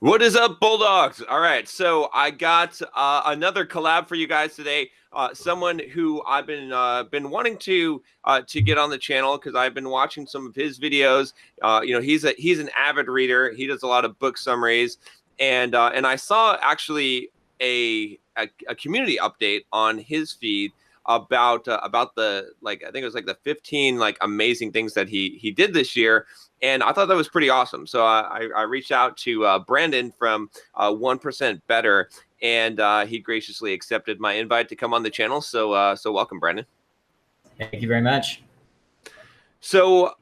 What is up, Bulldogs? All right, so I got another collab for you guys today. Someone who I've been wanting to get on the channel because I've been watching some of his videos. He's an avid reader. He does a lot of book summaries, and I saw actually a community update on his feed about the, like, I think it was like the 15 like amazing things that he did this year, and I thought that was pretty awesome. So I reached out to Brandon from 1%Better, and he graciously accepted my invite to come on the channel. So welcome, Brandon. Thank you very much. So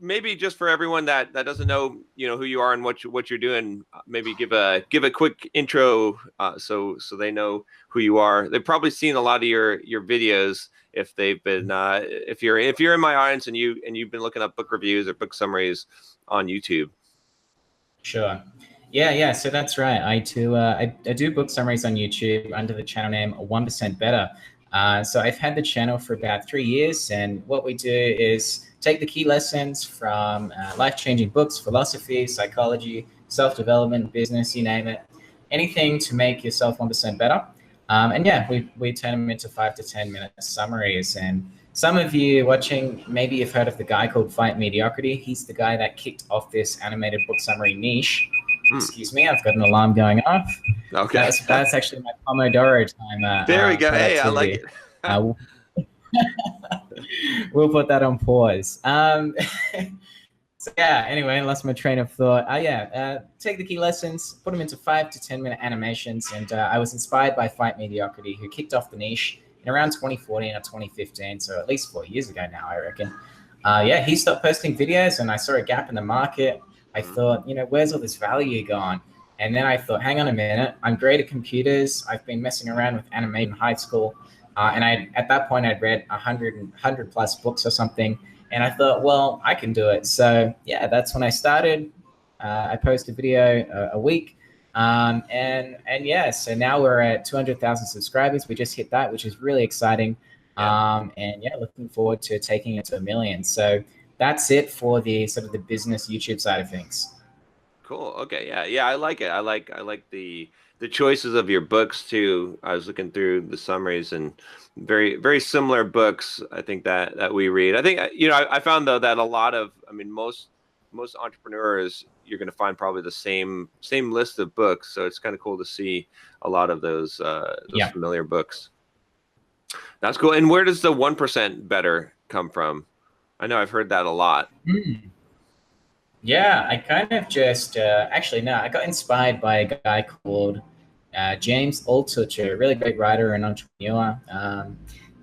maybe just for everyone that doesn't know, who you are and what you're doing, maybe give a quick intro, so they know who you are. They've probably seen a lot of your videos if they've been if you're in my audience and you've been looking up book reviews or book summaries on YouTube. Sure. Yeah. So that's right. I do book summaries on YouTube under the channel name 1%Better. So I've had the channel for about 3 years, and what we do is take the key lessons from life-changing books, philosophy, psychology, self-development, business, you name it, anything to make yourself 1% better. And yeah, we turn them into 5 to 10 minute summaries. And some of you watching, maybe you've heard of the guy called Fight Mediocrity. He's the guy that kicked off this animated book summary niche. Excuse me, I've got an alarm going off. Okay. That's actually my Pomodoro timer. There we go. Hey, I like it. We'll put that on pause. So yeah, anyway, I lost my train of thought. Take the key lessons, put them into 5 to 10 minute animations. And I was inspired by Fight Mediocrity, who kicked off the niche in around 2014 or 2015. So at least 4 years ago now, I reckon. He stopped posting videos, and I saw a gap in the market. I thought, where's all this value gone? And then I thought, hang on a minute, I'm great at computers. I've been messing around with animation in high school. And at that point, I'd read 100 plus books or something. And I thought, well, I can do it. So yeah, that's when I started. I post a video a week. So now we're at 200,000 subscribers. We just hit that, which is really exciting. Looking forward to taking it to 1 million. So that's it for the sort of the business YouTube side of things. Cool. Okay. Yeah. I like it. I like the choices of your books too. I was looking through the summaries, and very, very similar books, I think that we read. I think, I found though that a lot of, most entrepreneurs, you're going to find probably the same list of books. So it's kind of cool to see a lot of those familiar books. That's cool. And where does the 1%Better come from? I know I've heard that a lot. Yeah, I kind of just I got inspired by a guy called James Altucher, a really great writer and entrepreneur.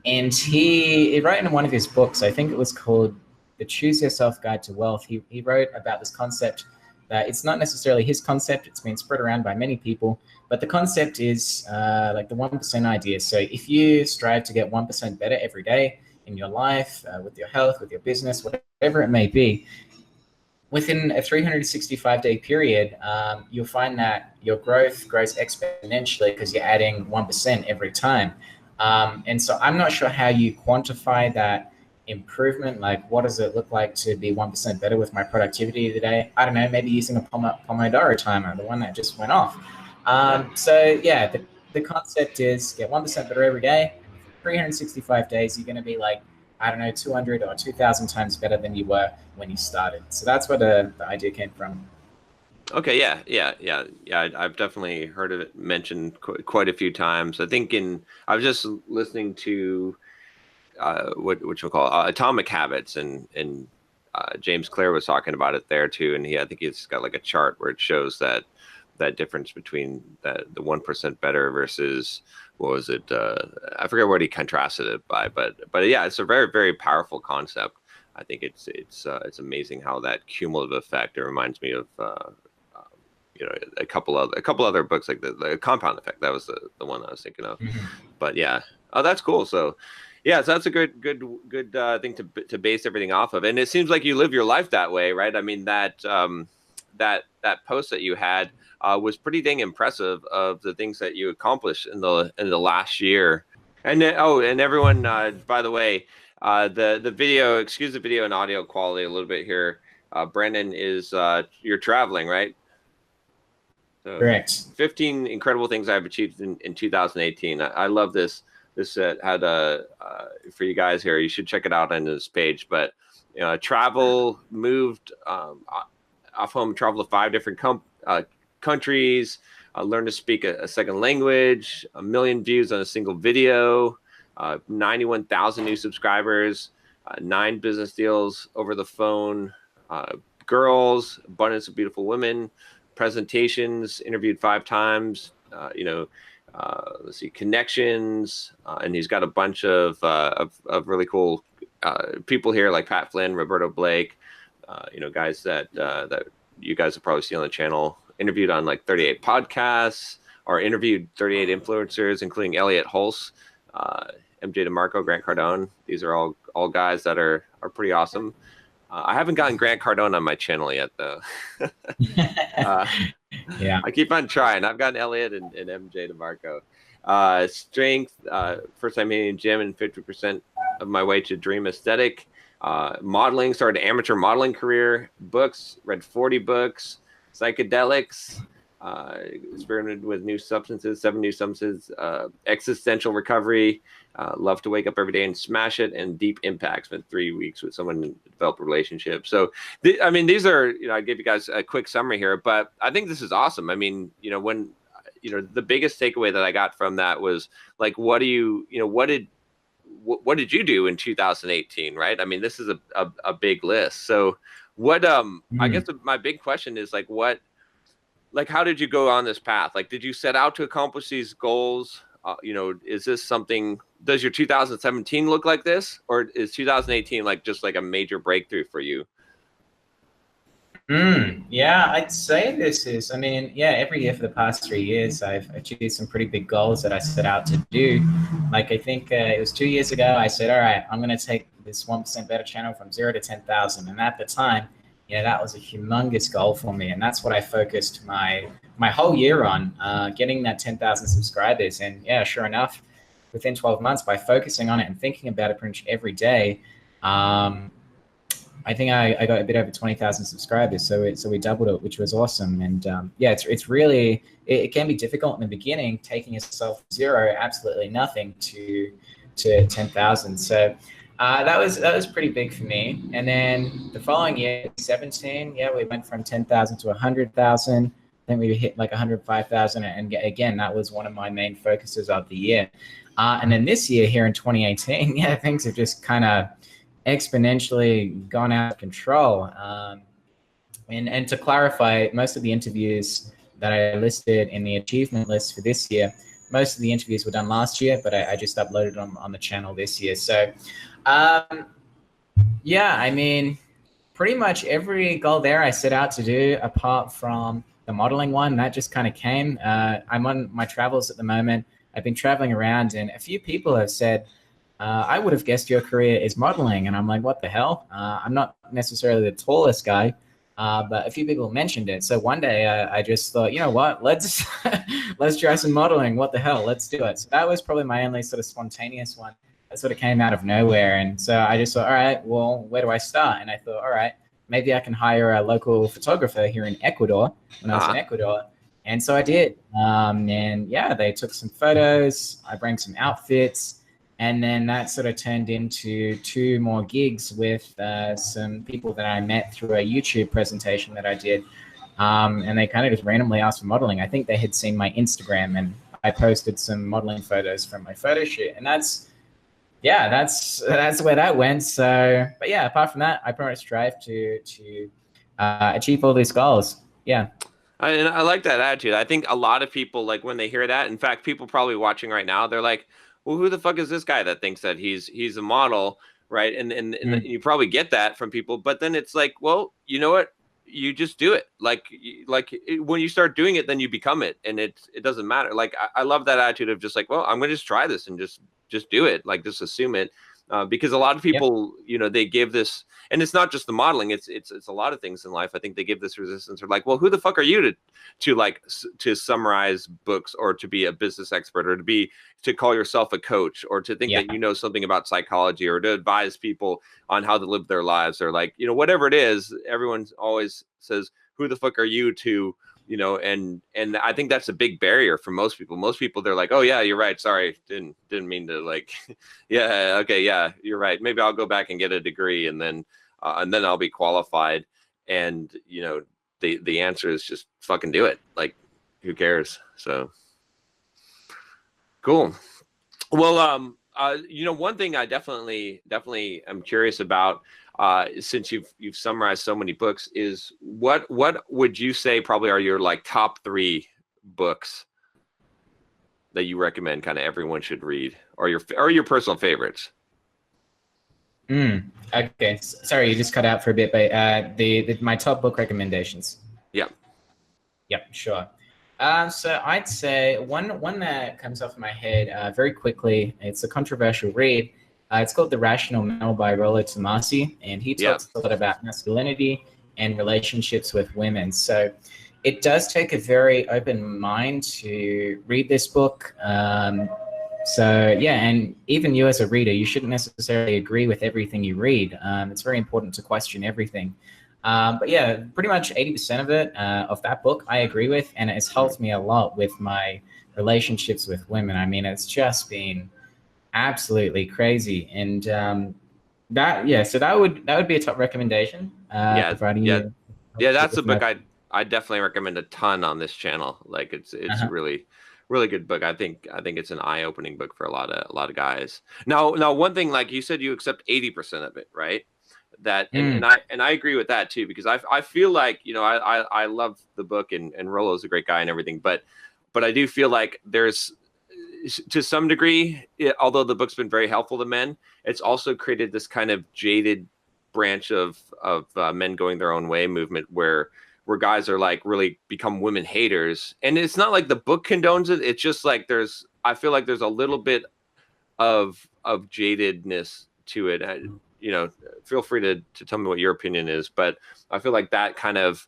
And he wrote in one of his books, I think it was called The Choose Yourself Guide to Wealth. He wrote about this concept that it's not necessarily his concept. It's been spread around by many people, but the concept is like the 1% idea. So if you strive to get 1% better every day in your life, with your health, with your business, whatever it may be, within a 365-day period, you'll find that your growth grows exponentially because you're adding 1% every time. And so I'm not sure how you quantify that improvement. Like, what does it look like to be 1% better with my productivity today? I don't know, maybe using a Pomodoro timer, the one that just went off. The concept is get 1% better every day. 365 days, you're going to be like, I don't know, 200 or 2,000 times better than you were when you started. So that's where the idea came from. Okay, yeah. I've definitely heard of it mentioned quite a few times. I think I was just listening to what you'll call Atomic Habits, and James Clear was talking about it there too. And I think he's got like a chart where it shows that difference between the 1%Better versus, what was it? I forget what he contrasted it by, but yeah, it's a very, very powerful concept. I think it's amazing how that cumulative effect. It reminds me of a couple other books, like the Compound Effect. That was the one I was thinking of. Mm-hmm. But yeah, that's cool. So yeah, so that's a good thing to base everything off of. And it seems like you live your life that way, right? I mean, that post that you had was pretty dang impressive of the things that you accomplished in the last year. And everyone, by the way, the video, excuse the video and audio quality a little bit here. Brandon you're traveling, right? So Correct. 15 incredible things I've achieved in 2018. I love this. This had for you guys here. You should check it out on this page. But moved off home, traveled to 5 different countries. Learned to speak a second language. 1 million views on a single video. 91,000 new subscribers. 9 business deals over the phone. Girls, abundance of beautiful women. Presentations, interviewed 5 times. Let's see, connections, and he's got a bunch of really cool people here like Pat Flynn, Roberto Blake, guys that you guys have probably seen on the channel. Interviewed on like 38 podcasts, or interviewed 38 influencers, including Elliot Hulse, MJ DeMarco, Grant Cardone. These are all guys that are pretty awesome. I haven't gotten Grant Cardone on my channel yet, though. Yeah, I keep on trying. I've gotten Elliot and MJ DeMarco. Strength, first time hitting gym and 50% of my way to dream aesthetic. Modeling, started an amateur modeling career. Books, read 40 books. Psychedelics, experimented with new substances, 7 new substances. Existential recovery, love to wake up every day and smash it. And deep impact, spent 3 weeks with someone to develop a relationship. So, these are, I gave you guys a quick summary here, but I think this is awesome. I mean, when, the biggest takeaway that I got from that was like, what did you do in 2018, right? I mean, this is a big list. So what, I guess my big question is like, how did you go on this path? Like, did you set out to accomplish these goals? Is this something, does your 2017 look like this, or is 2018 like just like a major breakthrough for you? Yeah, I'd say this is, every year for the past 3 years, I've achieved some pretty big goals that I set out to do. Like, I think it was 2 years ago, I said, all right, I'm going to take this 1% Better channel from 0 to 10,000. And at the time, that was a humongous goal for me. And that's what I focused my whole year on, getting that 10,000 subscribers. And yeah, sure enough, within 12 months, by focusing on it and thinking about it pretty much every day, I think I got a bit over 20,000 subscribers. So we doubled it, which was awesome. And it's really, it can be difficult in the beginning, taking yourself from 0, absolutely nothing, to 10,000. So that was pretty big for me. And then the following year, 17, we went from 10,000 to 100,000. Then we hit like 105,000. And again, that was one of my main focuses of the year. And then this year here in 2018, things have just kind of exponentially gone out of control. And to clarify, most of the interviews that I listed in the achievement list for this year, most of the interviews were done last year, but I just uploaded them on the channel this year. So pretty much every goal there I set out to do, apart from the modeling one, that just kind of came. I'm on my travels at the moment. I've been traveling around, and a few people have said, I would have guessed your career is modeling. And I'm like, what the hell? I'm not necessarily the tallest guy, but a few people mentioned it. So one day I just thought, you know what, let's try some modeling. What the hell? Let's do it. So that was probably my only sort of spontaneous one that sort of came out of nowhere. And so I just thought, all right, well, where do I start? And I thought, all right, maybe I can hire a local photographer here in Ecuador when I was in Ecuador. And so I did. And they took some photos. I brought some outfits. And then that sort of turned into 2 more gigs with some people that I met through a YouTube presentation that I did. And they kind of just randomly asked for modeling. I think they had seen my Instagram, and I posted some modeling photos from my photo shoot. And that's where that went. So, but yeah, apart from that, I pretty much strive to achieve all these goals. Yeah. And I like that attitude. I think a lot of people, like, when they hear that, in fact, people probably watching right now, they're like, well, who the fuck is this guy that thinks that he's a model, right? And you probably get that from people, but then it's like, well, you know what? You just do it. When you start doing it, then you become it, and it doesn't matter. Like, I love that attitude of just like, well, I'm going to just try this and just do it. Like, just assume it. Because a lot of people, they give this, and it's not just the modeling, it's a lot of things in life. I think they give this resistance. They're like, well, who the fuck are you to summarize books, or to be a business expert, or to call yourself a coach, or to think that you know something about psychology, or to advise people on how to live their lives, or like, whatever it is. Everyone always says, who the fuck are you to and I think that's a big barrier for most people. Most people, they're like, oh yeah, you're right, sorry, didn't mean to, like, yeah, okay, yeah, you're right, maybe I'll go back and get a degree, and then I'll be qualified. And the answer is just fucking do it. Like, who cares? So cool. Well, one thing I definitely am curious about, since you've summarized so many books, is what would you say probably are your like top 3 books that you recommend kind of everyone should read, or your personal favorites? Okay. Sorry, you just cut out for a bit, but my top book recommendations. Yeah. Yep, sure. So I'd say one that comes off my head very quickly. It's a controversial read. It's called The Rational Male by Rollo Tomassi, and he talks a lot about masculinity and relationships with women. So it does take a very open mind to read this book. So yeah, and even you as a reader, you shouldn't necessarily agree with everything you read. It's very important to question everything. But yeah, pretty much 80% of it, of that book, I agree with, and it's helped me a lot with my relationships with women. I mean, it's just been absolutely crazy, and so that would be a top recommendation. Providing you that's a book I definitely recommend a ton on this channel. Like, it's really good book. I think it's an eye-opening book for a lot of guys. Now one thing, like you said, you accept 80% of it, right? That and I agree with that too, because I feel like, I love the book, and Rollo's a great guy and everything, but I do feel like there's, to some degree, although the book's been very helpful to men, it's also created this kind of jaded branch of men going their own way movement, where guys are like really become women haters. And it's not like the book condones it. It's just like I feel like there's a little bit of jadedness to it. Feel free to tell me what your opinion is, but I feel like that kind of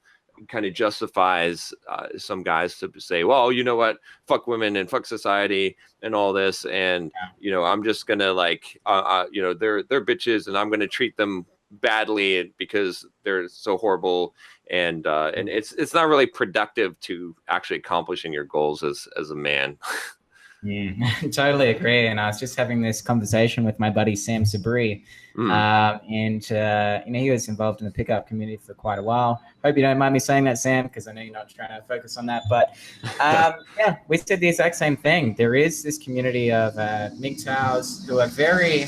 justifies some guys to say, well, you know what, fuck women and fuck society and all this, and I'm just gonna, like, they're bitches, and I'm gonna treat them badly because they're so horrible, and it's not really productive to actually accomplishing your goals as a man. Totally agree. And I was just having this conversation with my buddy Sam Sabri, and he was involved in the pickup community for quite a while. Hope you don't mind me saying that, Sam, because I know you're not trying to focus on that. But we said the exact same thing. There is this community of MGTOWs who are very,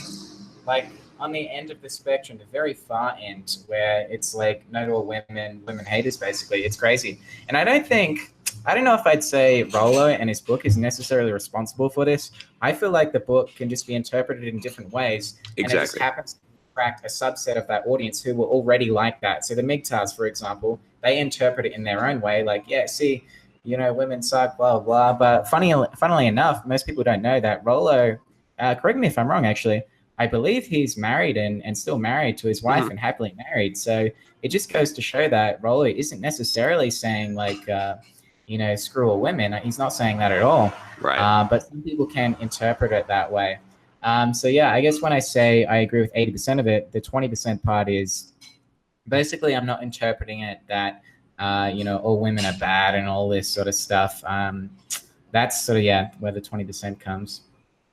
like, on the end of the spectrum, the very far end, where it's like no to all women haters, basically. It's crazy. And I don't know if I'd say Rollo and his book is necessarily responsible for this. I feel like the book can just be interpreted in different ways. Exactly. And it just happens to attract a subset of that audience who were already like that. So the MGTOWs, for example, they interpret it in their own way. Like, yeah, see, women suck, blah, blah. But funnily enough, most people don't know that Rollo, correct me if I'm wrong, actually, I believe he's married and still married to his wife and happily married. So it just goes to show that Rollo isn't necessarily saying, like, screw all women. He's not saying that at all. Right. But some people can interpret it that way. So yeah, I guess when I say I agree with 80% of it, the 20% part is basically I'm not interpreting it that, all women are bad and all this sort of stuff. That's sort of, where the 20% comes.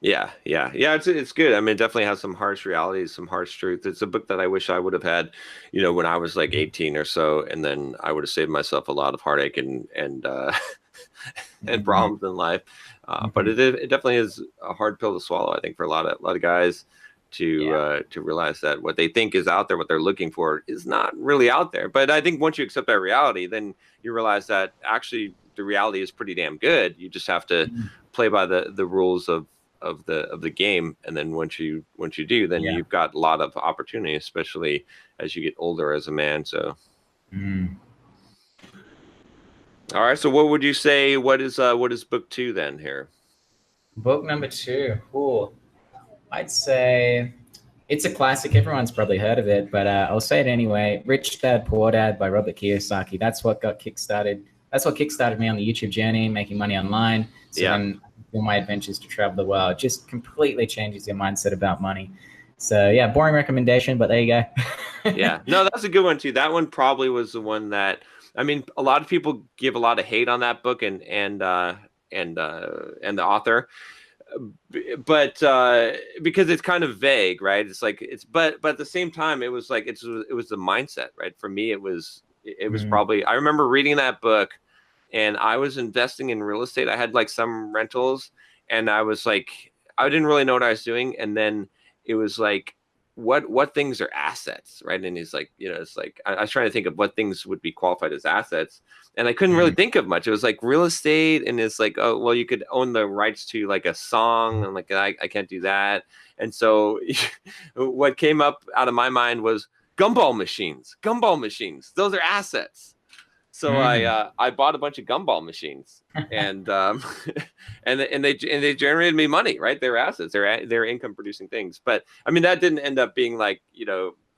Yeah. It's good. I mean, it definitely has some harsh realities, some harsh truth. It's a book that I wish I would have had, when I was like 18 or so, and then I would have saved myself a lot of heartache and and problems in life. But it definitely is a hard pill to swallow, I think, for a lot of guys to realize that what they think is out there, what they're looking for, is not really out there. But I think once you accept that reality, then you realize that actually the reality is pretty damn good. You just have to play by the rules of the game, and then once you do, then you've got a lot of opportunity, especially as you get older as a man. So all right, so what would you say, what is book 2 then here? Book number 2, cool. I'd say it's a classic. Everyone's probably heard of it, but I'll say it anyway. Rich Dad Poor Dad by Robert Kiyosaki. That's what kickstarted me on the YouTube journey, making money online. So then all my adventures to travel the world, just completely changes your mindset about money. So yeah, boring recommendation, but there you go. Yeah, no, that's a good one too. That one probably was the one that I mean, a lot of people give a lot of hate on that book and the author, but because it's kind of vague, right? It's like but at the same time, it was like it was the mindset, right? For me, it was Mm, probably, I remember reading that book, and I was investing in real estate. I had like some rentals, and I was like, I didn't really know what I was doing, and then it was like, what things are assets, right? And he's like, it's like I was trying to think of what things would be qualified as assets, and I couldn't really mm, think of much. It was like real estate, and it's like, oh well, you could own the rights to like a song, and like I can't do that. And so what came up out of my mind was gumball machines. Gumball machines, those are assets. So mm. I bought a bunch of gumball machines, and and they generated me money, right? They're assets, they're income producing things. But I mean, that didn't end up being like,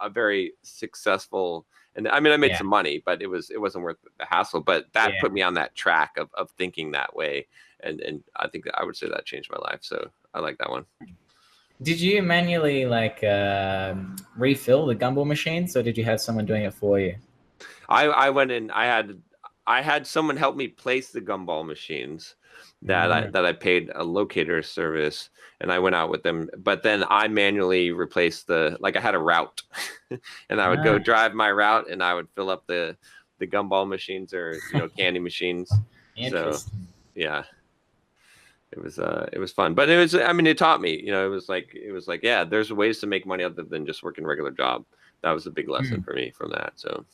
a very successful. And I mean, I made Yeah, some money, but it wasn't worth the hassle. But that put yeah. me on that track of thinking that way, and I think that I would say that changed my life. So I like that one. Did you manually like refill the gumball machines, or did you have someone doing it for you? I went in. I had someone help me place the gumball machines Mm. that I paid a locator service, and I went out with them. But then I manually replaced like I had a route, and I would go Ah, drive my route, and I would fill up the gumball machines, or candy machines. So interesting. yeah, it was fun. But it was, I mean, it taught me, it was like, yeah, there's ways to make money other than just working a regular job. That was a big lesson Mm. for me from that. So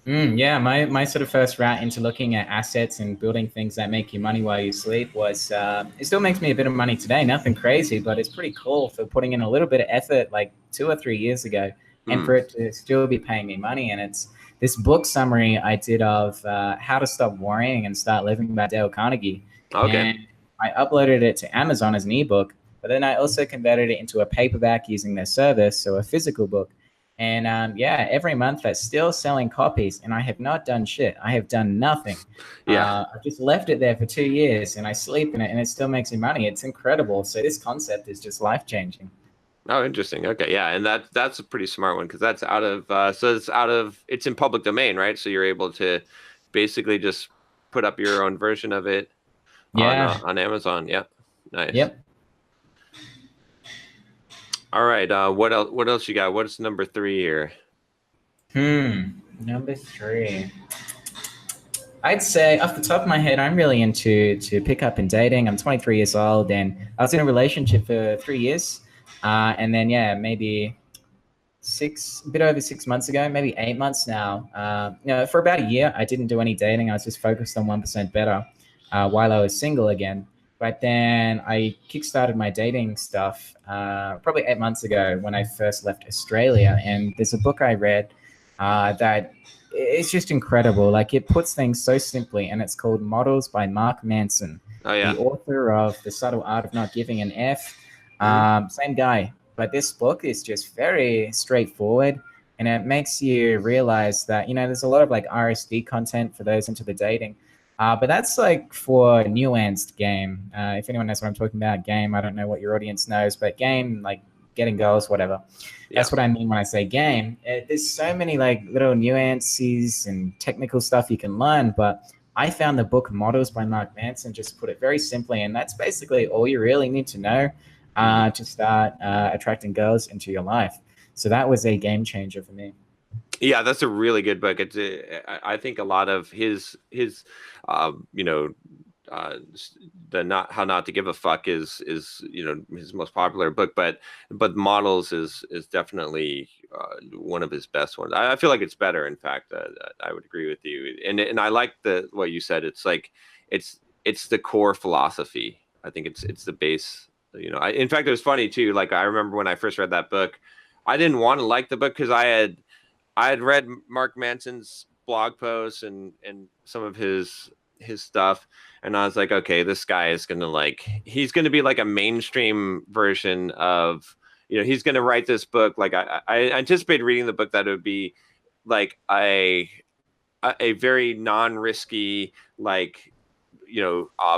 Yeah, my sort of first route into looking at assets and building things that make you money while you sleep was it still makes me a bit of money today. Nothing crazy, but it's pretty cool for putting in a little bit of effort like 2 or 3 years ago, and mm, for it to still be paying me money. And it's this book summary I did of how to stop worrying and start living by Dale Carnegie, okay. and I uploaded it to Amazon as an ebook, but then I also converted it into a paperback using their service, so a physical book. And yeah, every month that's still selling copies, and I have not done shit. I have done nothing. Yeah. I've just left it there for 2 years, and I sleep in it, and it still makes me money. It's incredible. So this concept is just life changing. Oh, interesting. Okay, yeah, and that's a pretty smart one, because that's out of it's in public domain, right? So you're able to basically just put up your own version of it Yeah. on Amazon. Yeah, nice. Yep. All right. What else? What else you got? What's number three here? Number three. I'd say off the top of my head, I'm really into to pickup and dating. I'm 23 years old, and I was in a relationship for 3 years, and then yeah, maybe a bit over 6 months ago, maybe 8 months now. For about a year, I didn't do any dating. I was just focused on 1% better while I was single again. But then I kickstarted my dating stuff probably 8 months ago when I first left Australia. And there's a book I read that it's just incredible. Like it puts things so simply, and it's called Models by Mark Manson, Oh the yeah. author of The Subtle Art of Not Giving an F. Hmm. Same guy, but this book is just very straightforward, and it makes you realize that there's a lot of like RSD content for those into the dating, but that's like for nuanced game. If anyone knows what I'm talking about, game. I don't know what your audience knows, but game like getting girls, whatever. Yeah. That's what I mean when I say game. There's so many like little nuances and technical stuff you can learn, but I found the book Models by Mark Manson just put it very simply, and that's basically all you really need to know Hmm. to start attracting girls into your life. So that was a game changer for me. Yeah, that's a really good book. I think a lot of his, uh, you know, the not how not to give a fuck is his most popular book, but Models is definitely one of his best ones. I feel like it's better. In fact, I would agree with you, and I like the what you said. It's like it's the core philosophy. I think it's the base. In fact, it was funny too. Like I remember when I first read that book, I didn't want to like the book because I had read Mark Manson's blog posts and some of his stuff, and I was like, okay, this guy is he's gonna be like a mainstream version of, he's gonna write this book. Like I anticipated reading the book that it would be like a very non-risky, like,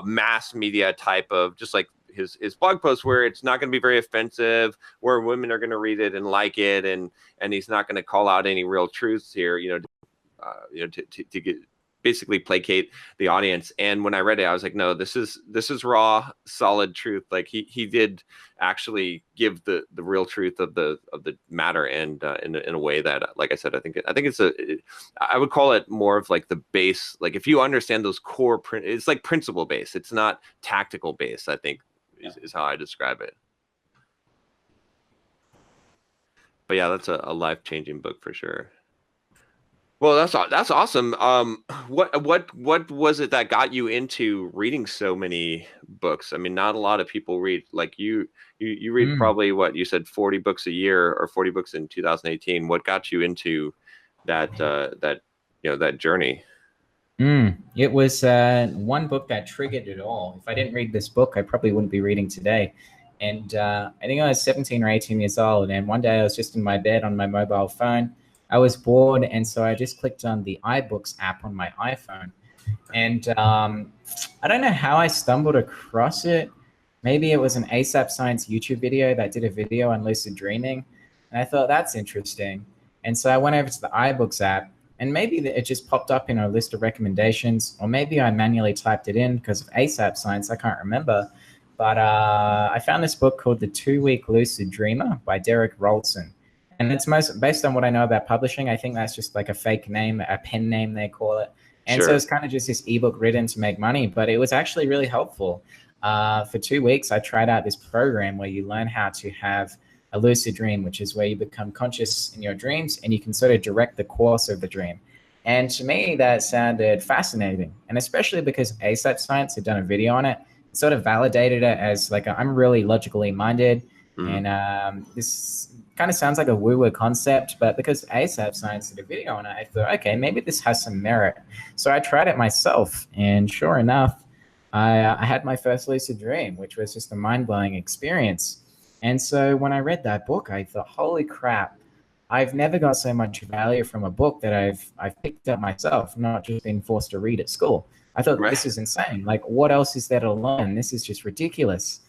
mass media type of, just like his blog posts, where it's not going to be very offensive, where women are going to read it and like it, and he's not going to call out any real truths here, to get basically placate the audience. And when I read it, I was like, no, this is raw, solid truth. Like he did actually give the real truth of the matter, and in a way that, like I said, I think I would call it more of like the base. Like if you understand those core it's like principle based. It's not tactical based, I think is how I describe it. But yeah, that's a life-changing book for sure. Well, that's awesome. What was it that got you into reading so many books? I mean, not a lot of people read like you. You read probably what you said, 40 books a year or 40 books in 2018. What got you into that that journey? It was one book that triggered it all. If I didn't read this book, I probably wouldn't be reading today. And I think I was 17 or 18 years old, and one day I was just in my bed on my mobile phone. I was bored, and so I just clicked on the iBooks app on my iPhone. And I don't know how I stumbled across it. Maybe it was an ASAP Science YouTube video that did a video on lucid dreaming. And I thought, that's interesting. And so I went over to the iBooks app, and maybe it just popped up in a list of recommendations, or maybe I manually typed it in because of ASAP Science. I can't remember. But I found this book called The 2-Week Lucid Dreamer by Derek Rolson. And it's most based on what I know about publishing. I think that's just like a fake name, a pen name they call it. And Sure. so it's kind of just this ebook written to make money, but it was actually really helpful. For 2 weeks, I tried out this program where you learn how to have a lucid dream, which is where you become conscious in your dreams and you can sort of direct the course of the dream. And to me, that sounded fascinating. And especially because ASAP Science had done a video on it, sort of validated it as like, I'm really logically minded. Mhm. And this kind of sounds like a woo-woo concept, but because ASAP Science did a video on it, I thought, okay, maybe this has some merit. So I tried it myself, and sure enough, I had my first lucid dream, which was just a mind-blowing experience. And so when I read that book, I thought, holy crap, I've never got so much value from a book that I've picked up myself, not just been forced to read at school. I thought, Right. this is insane. Like, what else is there to learn? This is just ridiculous.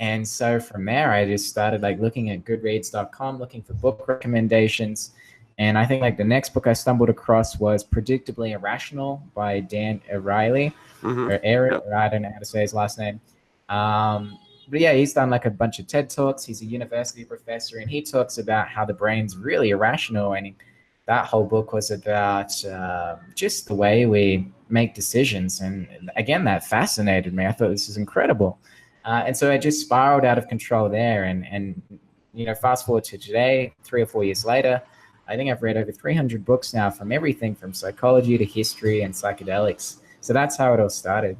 And so from there, I just started like looking at goodreads.com, looking for book recommendations. And I think like the next book I stumbled across was Predictably Irrational by Dan Ariely, or Aaron, Yep. or I don't know how to say his last name. But yeah, he's done like a bunch of TED Talks. He's a university professor, and he talks about how the brain's really irrational. And that whole book was about just the way we make decisions. And again, that fascinated me. I thought this is incredible. And so I just spiraled out of control there. And you know, fast forward to today, 3 or 4 years later, I think I've read over 300 books now, from everything from psychology to history and psychedelics. So that's how it all started.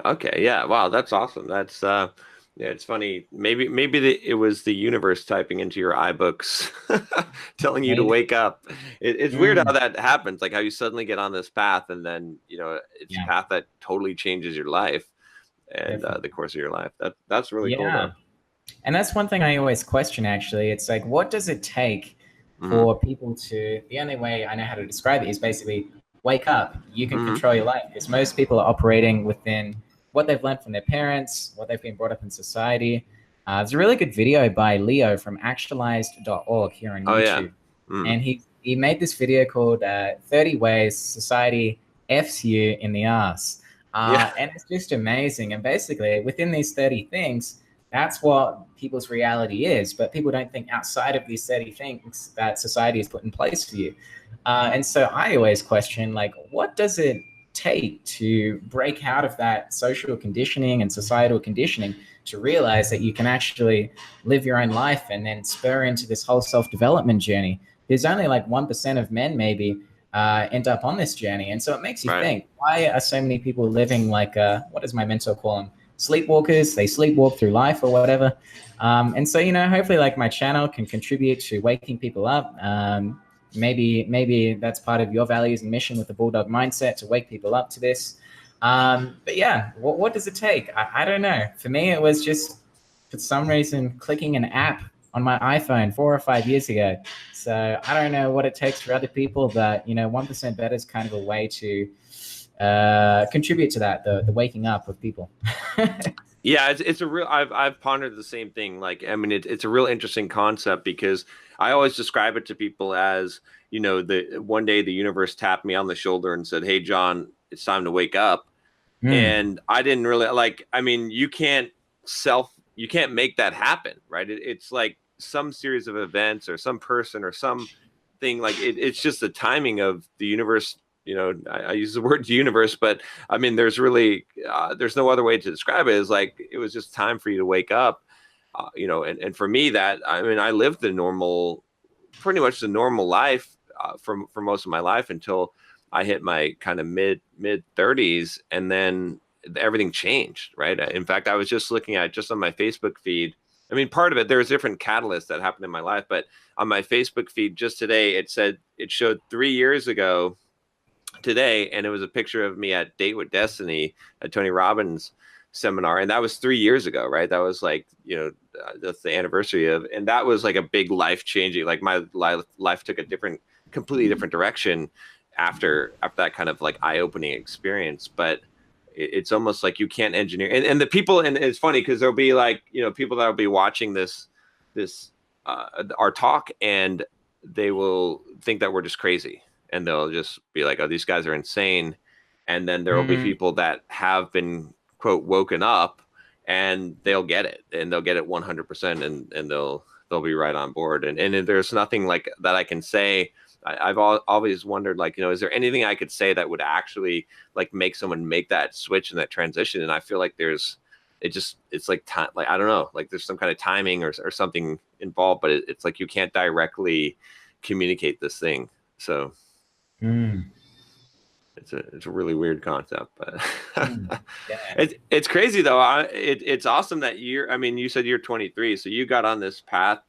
Okay. Yeah. Wow. That's awesome. That's yeah. It's funny. Maybe it was the universe typing into your iBooks, telling you to Maybe. wake up. It's weird how that happens. Like how you suddenly get on this path, and then it's a Yeah, path that totally changes your life and the definitely. course of your life. That's really cool, Yeah. though. And that's one thing I always question, actually. It's like, what does it take Hmm. for people to, the only way I know how to describe it is basically wake up. You can Hmm. control your life, because most people are operating within what they've learned from their parents, what they've been brought up in society. There's a really good video by Leo from actualized.org here on Oh yeah. YouTube. Mm. And he made this video called 30 Ways Society F's You in the Ass. Yeah. And it's just amazing. And basically, within these 30 things, that's what people's reality is. But people don't think outside of these 30 things that society has put in place for you. And so I always question, like, what does it take to break out of that social conditioning and societal conditioning to realize that you can actually live your own life and then spur into this whole self-development journey? There's only like 1% of men maybe end up on this journey. And so it makes you Right. think, why are so many people living like, what does my mentor call them? Sleepwalkers. They sleepwalk through life or whatever. And so, hopefully like my channel can contribute to waking people up. Maybe that's part of your values and mission with the Bulldog mindset, to wake people up to this. But yeah, what does it take? I don't know. For me, it was just, for some reason, clicking an app on my iPhone 4 or 5 years ago. So I don't know what it takes for other people, but 1% better is kind of a way to contribute to that, the waking up of people. Yeah, it's a real. I've pondered the same thing. Like, I mean, it's a real interesting concept, because I always describe it to people as the one day the universe tapped me on the shoulder and said, "Hey, John, it's time to wake up." Mm. And I didn't really like, I mean, you can't make that happen, right? It's like some series of events or some person or some thing, like it's just the timing of the universe. I use the word universe, but I mean, there's no other way to describe it. It's like, it was just time for you to wake up, and for me that, I mean, I lived pretty much the normal life for most of my life until I hit my kind of mid 30s, and then everything changed, right? In fact, I was just looking at just on my Facebook feed. I mean, part of it, there's different catalysts that happened in my life, but on my Facebook feed just today, it showed 3 years ago today, and it was a picture of me at Date with Destiny at Tony Robbins seminar, and that was 3 years ago, right? That was like, that's the anniversary of, and that was like a big life changing, like my life took a completely different direction after that kind of like eye-opening experience. But it's almost like you can't engineer, and the people, and it's funny because there'll be like, people that'll be watching this our talk, and they will think that we're just crazy, and they'll just be like, "Oh, these guys are insane." And then there will be people that have been, quote, woken up, and they'll get it, and they'll get it 100%, and they'll be right on board. And there's nothing like that I can say. I've always wondered, like, is there anything I could say that would actually like make someone make that switch and that transition? And I feel like it's like time, like, I don't know, like there's some kind of timing or something involved, but it's like you can't directly communicate this thing. So it's a really weird concept, but Yeah. it's crazy though. It's awesome that I mean, you said you're 23, so you got on this path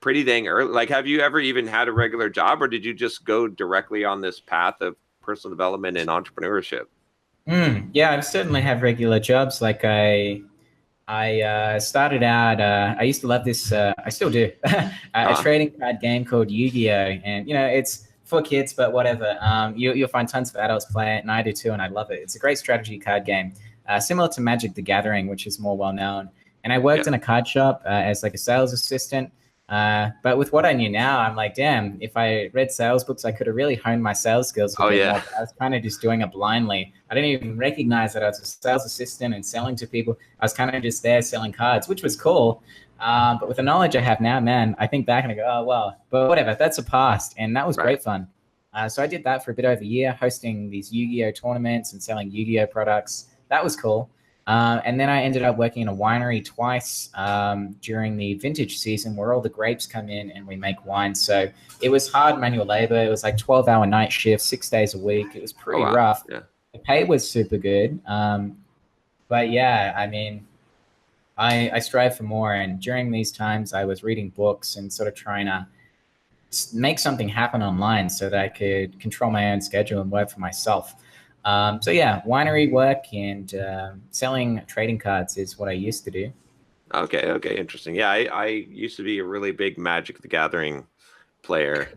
pretty dang early. Like, have you ever even had a regular job, or did you just go directly on this path of personal development and entrepreneurship? Yeah, I've certainly had regular jobs. Like I started out. I used to love this. I still do. A trading card game called Yu-Gi-Oh, and it's for kids, but whatever. You'll find tons of adults play it, and I do too, and I love it. It's a great strategy card game, similar to Magic: The Gathering, which is more well known. And I worked in a card shop as like a sales assistant. But with what I knew now, I'm like, damn, if I read sales books, I could have really honed my sales skills a bit more. But I was kind of just doing it blindly. I didn't even recognize that I was a sales assistant and selling to people. I was kind of just there selling cards, which was cool. But with the knowledge I have now, man, I think back and I go, oh, well, but whatever, that's a past. And that was great fun. So I did that for a bit over a year, hosting these Yu-Gi-Oh tournaments and selling Yu-Gi-Oh products. That was cool. And then I ended up working in a winery twice during the vintage season, where all the grapes come in and we make wine. So it was hard manual labor. It was like 12-hour night shifts, 6 days a week. It was pretty rough. Yeah. The pay was super good. But yeah, I mean, I strive for more. And during these times, I was reading books and sort of trying to make something happen online so that I could control my own schedule and work for myself. So yeah, winery work and selling trading cards is what I used to do. Okay, interesting. Yeah, I used to be a really big Magic: The Gathering player.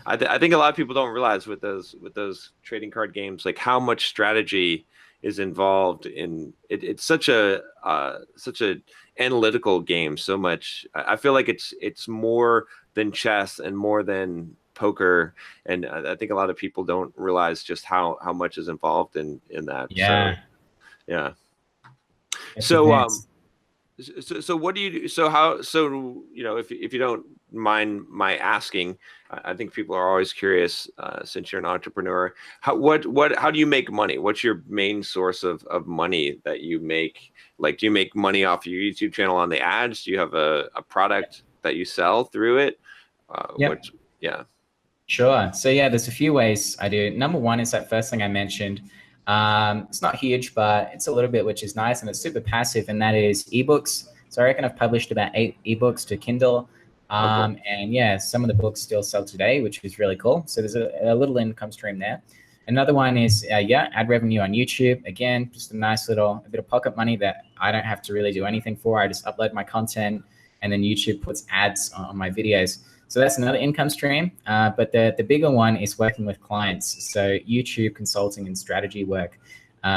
I think a lot of people don't realize with those trading card games, like how much strategy is involved in it. It's such a analytical game. So much. I feel like it's more than chess and more than poker, and I think a lot of people don't realize just how much is involved in that. Yeah. So, yeah. It's So what do you do? If you don't mind my asking, I think people are always curious, since you're an entrepreneur, how do you make money? What's your main source of money that you make? Like, do you make money off your YouTube channel on the ads? Do you have a product that you sell through it? Yeah. Sure. So yeah, there's a few ways I do. Number one is that first thing I mentioned. It's not huge, but it's a little bit, which is nice, and it's super passive, and that is ebooks. So I reckon I've published about 8 ebooks to Kindle. And yeah, some of the books still sell today, which is really cool. So there's a little income stream there. Another one is, ad revenue on YouTube. Again, just a nice a bit of pocket money that I don't have to really do anything for. I just upload my content, and then YouTube puts ads on my videos. So that's another income stream. But the bigger one is working with clients. So YouTube consulting and strategy work.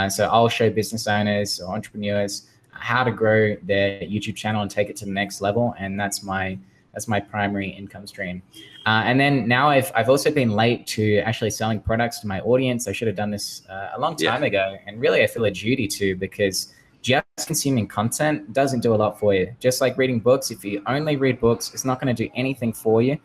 So I'll show business owners or entrepreneurs how to grow their YouTube channel and take it to the next level. And that's my That's my primary income stream. And then now I've also been late to actually selling products to my audience. I should have done this a long time ago. And really, I feel a duty to, because just consuming content doesn't do a lot for you. Just like reading books, if you only read books, it's not going to do anything for you.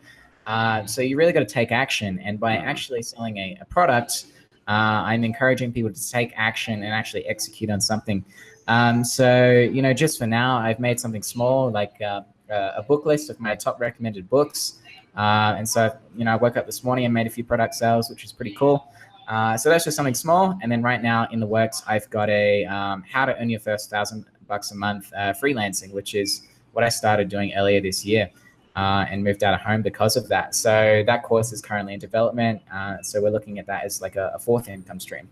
So you really got to take action. And by actually selling a product, I'm encouraging people to take action and actually execute on something. So, just for now, I've made something small, like a book list of my top recommended books. And so, I woke up this morning and made a few product sales, which is pretty cool. So that's just something small. And then right now in the works, I've got a how to earn your first $1,000 a month freelancing, which is what I started doing earlier this year. And moved out of home because of that. So that course is currently in development. So we're looking at that as like a fourth income stream.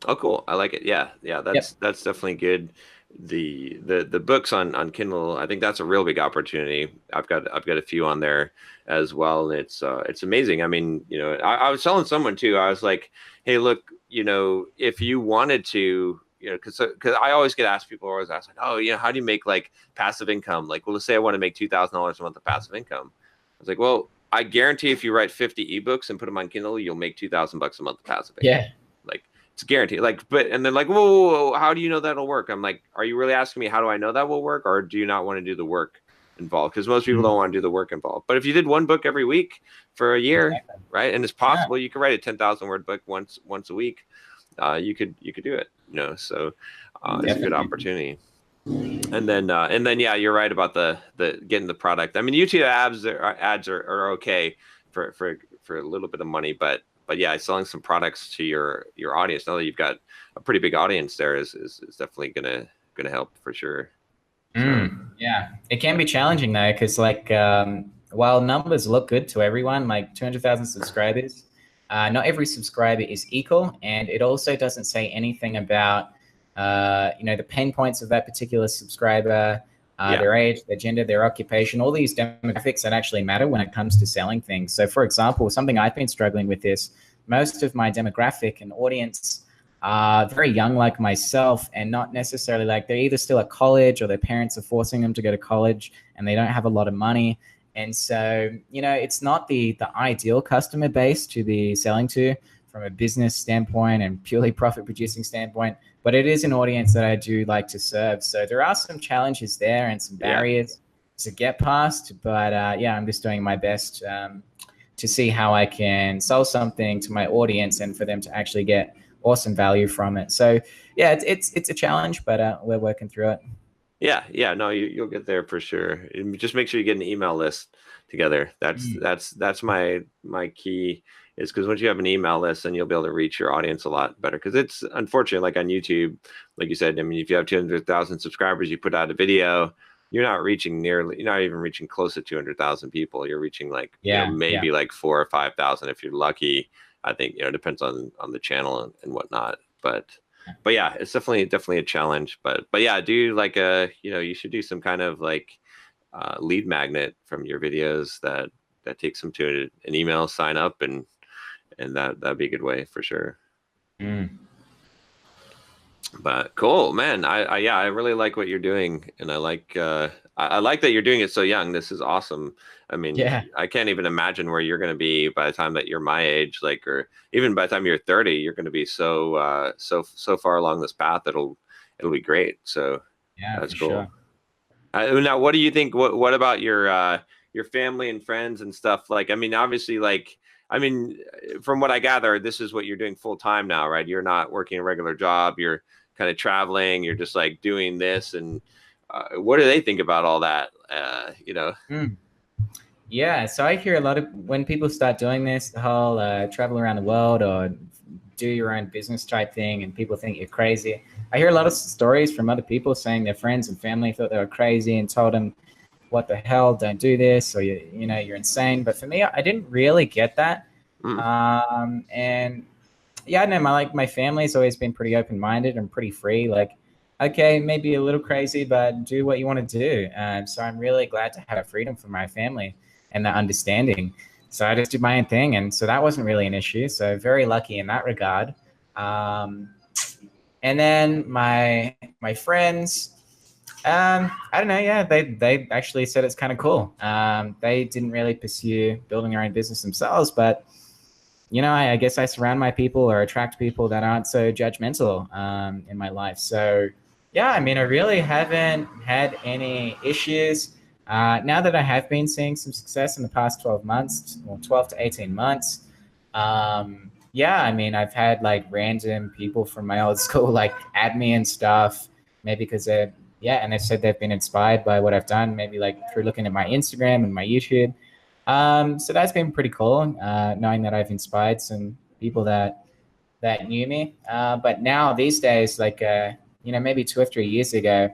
Oh, cool. I like it. Yeah. That's definitely good. The books on Kindle, I think that's a real big opportunity. I've got a few on there as well. And it's amazing. I mean, I was telling someone too, I was like, hey, look, if you wanted to, because I always get asked, people always ask, like, oh, how do you make like passive income? Like, well, let's say I want to make $2,000 a month of passive income. I was like, well, I guarantee if you write 50 ebooks and put them on Kindle, you'll make $2,000 a month of passive income. Yeah. Like, it's guaranteed. Like, and they're like, whoa, how do you know that'll work? I'm like, are you really asking me how do I know that will work, or do you not want to do the work involved? Because most people don't want to do the work involved. But if you did one book every week for a year, right, and it's possible, you could write a 10,000 word book once a week. You could do it. So it's a good opportunity. And then yeah, you're right about the getting the product. I mean, YouTube ads are okay for a little bit of money, but yeah, selling some products to your audience, now that you've got a pretty big audience there, is definitely gonna help for sure. So. Yeah, it can be challenging though, because like while numbers look good to everyone, like 200,000 subscribers, not every subscriber is equal, and it also doesn't say anything about the pain points of that particular subscriber, their age, their gender, their occupation, all these demographics that actually matter when it comes to selling things. So for example, something I've been struggling with is most of my demographic and audience are very young like myself, and not necessarily like they're either still at college or their parents are forcing them to go to college and they don't have a lot of money. And so, it's not the ideal customer base to be selling to from a business standpoint and purely profit producing standpoint, but it is an audience that I do like to serve. So there are some challenges there and some barriers to get past, but I'm just doing my best to see how I can sell something to my audience and for them to actually get awesome value from it. So yeah, it's a challenge, but we're working through it. Yeah, no, you'll get there for sure. Just make sure you get an email list together. That's my key, is because once you have an email list, then you'll be able to reach your audience a lot better. Because it's unfortunate, like on YouTube, like you said, I mean, if you have 200,000 subscribers, you put out a video, you're not even reaching close to 200,000 people. You're reaching like maybe like 4,000 or 5,000 if you're lucky. I think it depends on the channel and whatnot, but yeah, it's definitely a challenge. But yeah, do like you should do some kind of like lead magnet from your videos that takes them to an email sign up, and that'd be a good way for sure. But cool, man. I really like what you're doing, and I like that you're doing it so young. This is awesome. I mean, I can't even imagine where you're going to be by the time that you're my age, like, or even by the time you're 30, you're going to be so far along this path. It'll be great. So that's cool. Sure. Now, what do you think? What about your family and friends and stuff? Like, I mean, obviously, like, I mean, from what I gather, this is what you're doing full time now, right? You're not working a regular job. You're kind of traveling. You're just like doing this. And what do they think about all that? Yeah, so I hear a lot of, when people start doing this, the whole travel around the world or do your own business type thing, and people think you're crazy. I hear a lot of stories from other people saying their friends and family thought they were crazy and told them, what the hell, don't do this, or you're insane. But for me, I didn't really get that. And yeah, I know my family's always been pretty open-minded and pretty free. Like, okay, maybe a little crazy, but do what you want to do. So I'm really glad to have that freedom from my family and that understanding. So I just did my own thing, and so that wasn't really an issue. So very lucky in that regard. And then my friends, I don't know. Yeah, they actually said it's kind of cool. They didn't really pursue building their own business themselves, but I guess I surround my people or attract people that aren't so judgmental in my life. So yeah, I mean, I really haven't had any issues. Now that I have been seeing some success in the past 12 months, or 12 to 18 months, yeah, I mean, I've had like random people from my old school like add me and stuff, maybe because they're, yeah, and they said they've been inspired by what I've done, maybe like through looking at my Instagram and my YouTube. So that's been pretty cool, knowing that I've inspired some people that knew me. But now these days, like maybe 2 or 3 years ago,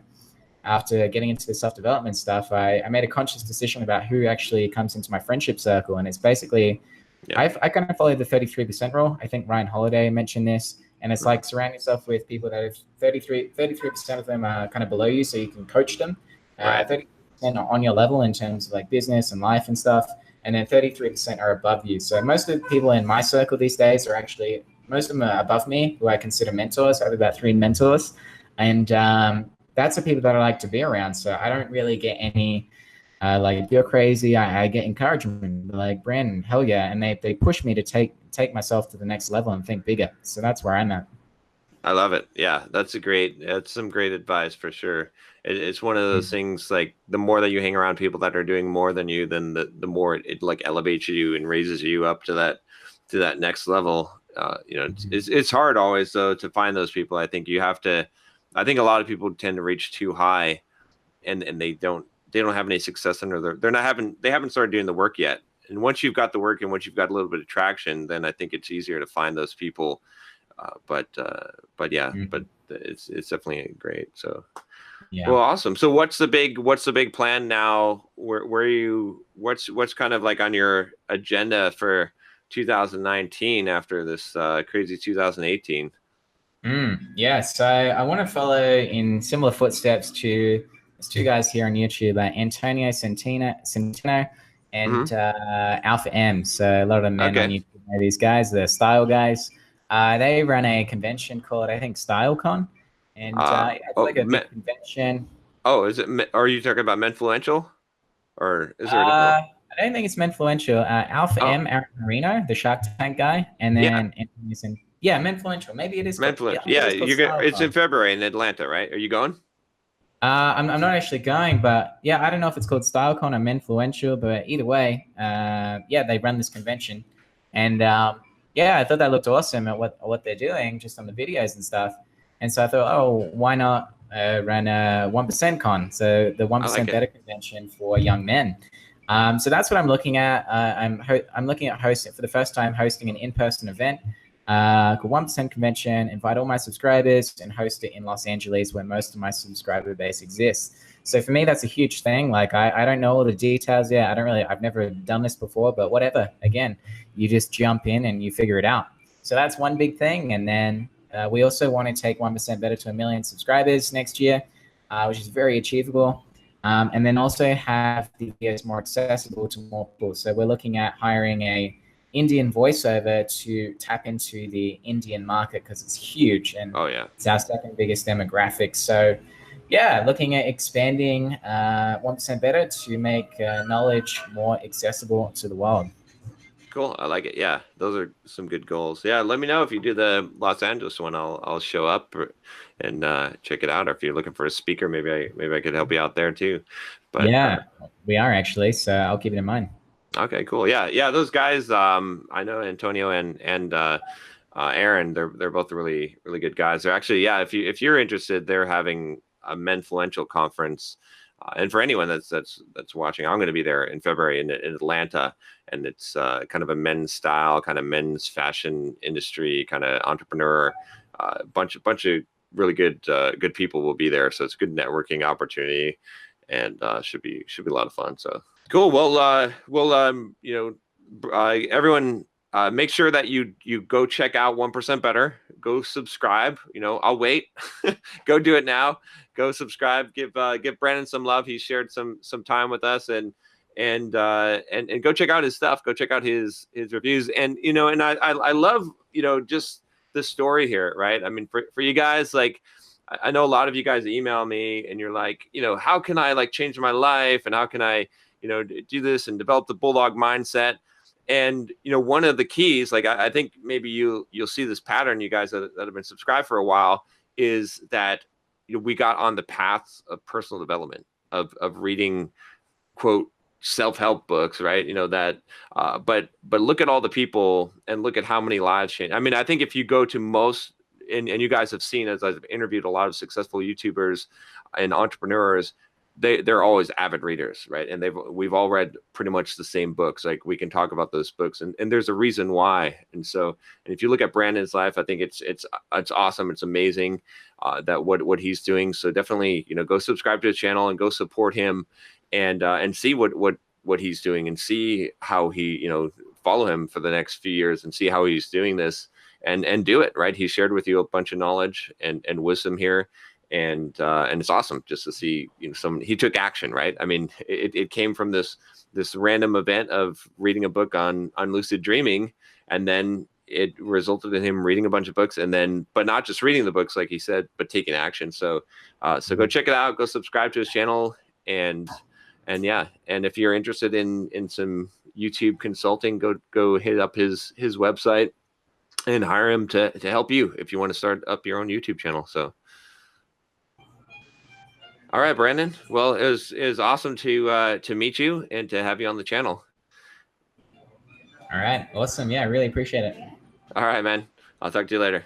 after getting into the self-development stuff, I made a conscious decision about who actually comes into my friendship circle, and it's basically Yeah. I kind of follow the 33% rule. I think Ryan Holiday mentioned this, and it's like surround yourself with people that have 33% of them are kind of below you, so you can coach them. Right. 30% are on your level in terms of like business and life and stuff, and then 33% are above you. So most of the people in my circle these days are actually, most of them are above me, who I consider mentors. I have about 3 mentors, and that's the people that I like to be around. So I don't really get any like you're crazy. I get encouragement like Brandon, hell yeah, and they push me to take myself to the next level and think bigger. So that's where I'm at. I love it. Yeah, that's some great advice for sure. It's one of those things like the more that you hang around people that are doing more than you, then the more it like elevates you and raises you up to that next level. It's hard always though to find those people. I think you have to. I think a lot of people tend to reach too high, and they don't have any success under they haven't started doing the work yet. And once you've got the work and once you've got a little bit of traction, then I think it's easier to find those people. But yeah, but it's definitely great. So Yeah. well, awesome. So what's the big plan now? Where you what's kind of like on your agenda for 2019 after this crazy 2018? Yeah, so I want to follow in similar footsteps to there's 2 guys here on YouTube, Antonio Centeno and Hmm. Alpha M. So a lot of the men on Okay. YouTube know these guys, the style guys. They run a convention called, I think, StyleCon, and it's Oh, like a big convention. is it? Are you talking about Menfluential, or is there a different one? I don't think it's Menfluential. Alpha Oh, M, Aaron Marino, the Shark Tank guy, and yeah, then Anthony yeah, Menfluential. Maybe it is called. Yeah, Menfluential. I thought it Yeah, was called it's in StyleCon. February in Atlanta, right? Are you going? I'm not actually going, but yeah, I don't know if it's called StyleCon or Menfluential, but either way, yeah, they run this convention, and yeah, I thought that looked awesome at what they're doing just on the videos and stuff, and so I thought, oh, why not run a 1% Con, so the one I like percent it. better convention for young men. So that's what I'm looking at. I'm looking at hosting for the first time, hosting an in-person event called 1% Convention, invite all my subscribers and host it in Los Angeles where most of my subscriber base exists. So for me, that's a huge thing. Like I don't know all the details yet. I've never done this before, but whatever. Again, you just jump in and you figure it out. So that's one big thing. And then we also want to take 1% Better to 1 million subscribers next year, which is very achievable. And then also have the videos more accessible to more people. So we're looking at hiring a Indian voiceover to tap into the Indian market because it's huge and Oh yeah. it's our second biggest demographic. So yeah, looking at expanding 1% Better to make knowledge more accessible to the world. Cool. I like it. Yeah, those are some good goals. Yeah, let me know if you do the Los Angeles one. I'll show up and check it out. Or if you're looking for a speaker, maybe I could help you out there too. But Yeah, we are actually. So I'll keep it in mind. okay, cool. Yeah, yeah. Those guys. I know Antonio and Aaron. They're both really good guys. They're actually, yeah. If you're interested, they're having a Menfluential conference. And for anyone that's watching, I'm going to be there in February in Atlanta, and it's kind of a men's style, kind of men's fashion industry, kind of entrepreneur. Bunch of really good people will be there, so it's a good networking opportunity, and should be a lot of fun. So cool. Well, everyone. Make sure that you go check out 1% Better. Go subscribe. I'll wait. Go do it now. Go subscribe. Give Brandon some love. He shared some time with us, and go check out his stuff. Go check out his reviews. And and I love just the story here, right? I mean, for you guys, like I know a lot of you guys email me and you're like, how can I like change my life, and how can I, do this and develop the Bulldog mindset? And, one of the keys, like I think maybe you'll see this pattern, you guys that have been subscribed for a while, is that we got on the path of personal development, of reading, quote, self-help books, right? But look at all the people and look at how many lives change. I mean, I think if you go to most, and you guys have seen, as I've interviewed a lot of successful YouTubers and entrepreneurs, they're always avid readers, right? And we've all read pretty much the same books. Like, we can talk about those books, and there's a reason why. And if you look at Brandon's life, I think it's awesome. It's amazing that what he's doing. So definitely, go subscribe to his channel and go support him, and see what he's doing, and see how he, follow him for the next few years and see how he's doing this, and do it, right? He shared with you a bunch of knowledge and wisdom here. And it's awesome just to see, he took action, right? I mean, it came from this random event of reading a book on lucid dreaming, and then it resulted in him reading a bunch of books, and then, but not just reading the books, like he said, but taking action. So go check it out, go subscribe to his channel, and yeah. And if you're interested in some YouTube consulting, go hit up his website and hire him to help you if you want to start up your own YouTube channel. So. All right, Brandon. Well, it was awesome to meet you and to have you on the channel. All right. Awesome. Yeah, I really appreciate it. All right, man. I'll talk to you later.